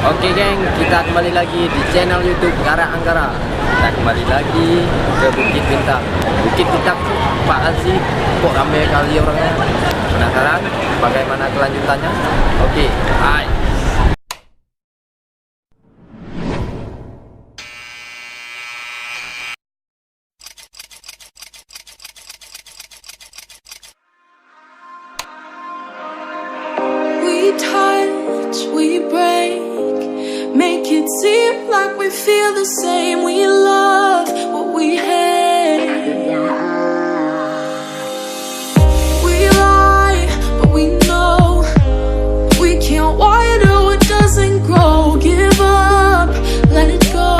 Oke geng, kita kembali lagi di channel YouTube Gara Anggara. Kita kembali lagi ke Bukit Bintang. Bukit Bintang tuh apaan sih? Kok ramai kali orangnya? Penasaran bagaimana kelanjutannya? Oke, hai. We touch, we break, make it seem like we feel the same. We love what we hate. We lie, but we know we can't water what doesn't grow. Give up, let it go.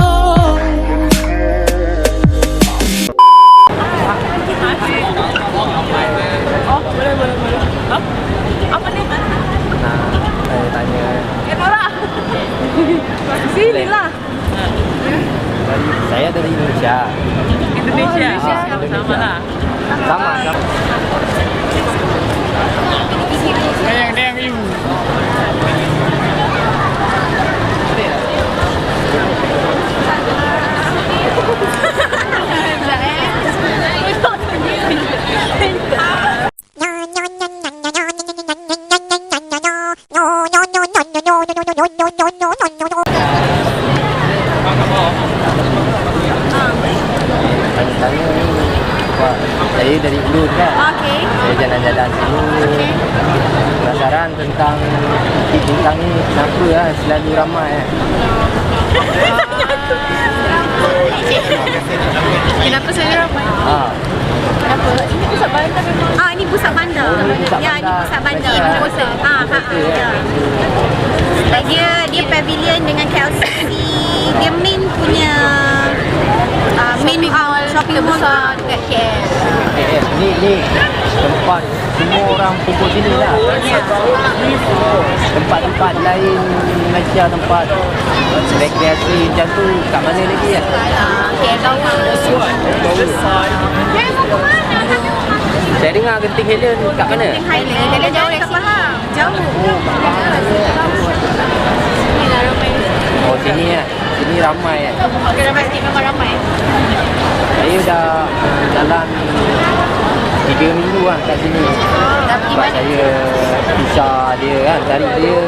Oh, boleh. Hah? Apa nih? Nah, saya tanya. Sini lah. Saya dari Indonesia. Indonesia. Indonesia. Sama lah. Sama. Yang you. Tanya ni, Wak, saya dari Ulun kan. Okey. Saya jalan-jalan sini. Penasaran tentang Bukit Bintang ni kenapa lah selalu ramai. Kenapa saya ramai? Kenapa? Ini pusat bandar memang. Ini pusat bandar. Oh, ini pusat Ya, ini bandar. pusat bandar. Macam Ibu mana? kota. Ya. Dia pavilion dengan KLCC. Dia main punya main shopping mall dekat KL. Ni tempat semua orang kumpul sini lah. Tempat-tempat lain Malaysia, tempat rekreasi macam tu kat mana lagi ya? KL Tower. Saya dengar Genting Highland kat mana? Highland. Dia jauh tak faham. Jauh. Oh sini ya. Sini ramai ya. Okey, ramai sikit memang ramai. Saya dah jalan 3 minggu kan kat sini. Sebab saya pisah dia kan, cari dia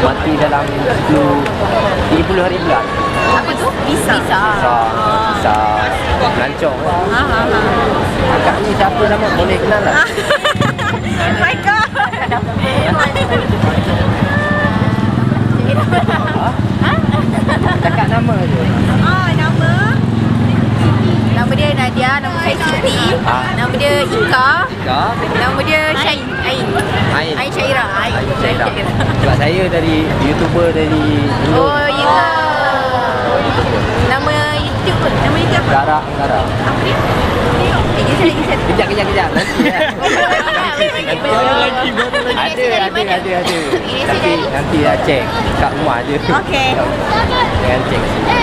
mati dalam 30 hari bulan. Apa tu? Visa. Pisah melancong kan. Akak ni siapa nama? Boleh kenal tak? Oh my god. Cakap nama je. Nama dia Nadia, nama saya Siti. Nama dia Ika. Nama dia Ain. Ain Syaira. Sebab saya dari YouTuber dari dulu. Oh, ya. Nama YouTube apa? Gara Anggara. Apa dia? Kejap. Kejap. Nanti ya. Ada. Tapi nanti dah cek kat rumah je. Okey. Jangan cek sini.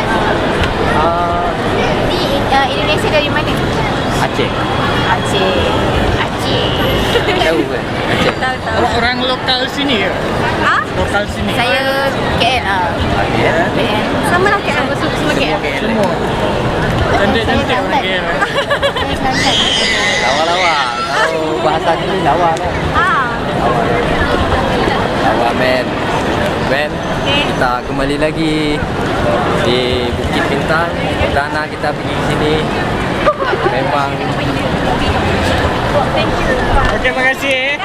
Ni Indonesia dari mana? Aceh. Aceh. Tahu kan? Aceh. Tahu. Orang lokal sini ya? Lokal sini. Saya KL lah. Okey ya. KL. Sama lah KL. Semua KL. Semua. Cantik-cantik orang KL. Lawa. Kalau bahasa sini lawa kan? Lawa men. Kita kembali lagi di Bukit Bintang. Perdana kita pergi ke sini. Memang Okey, terima kasih.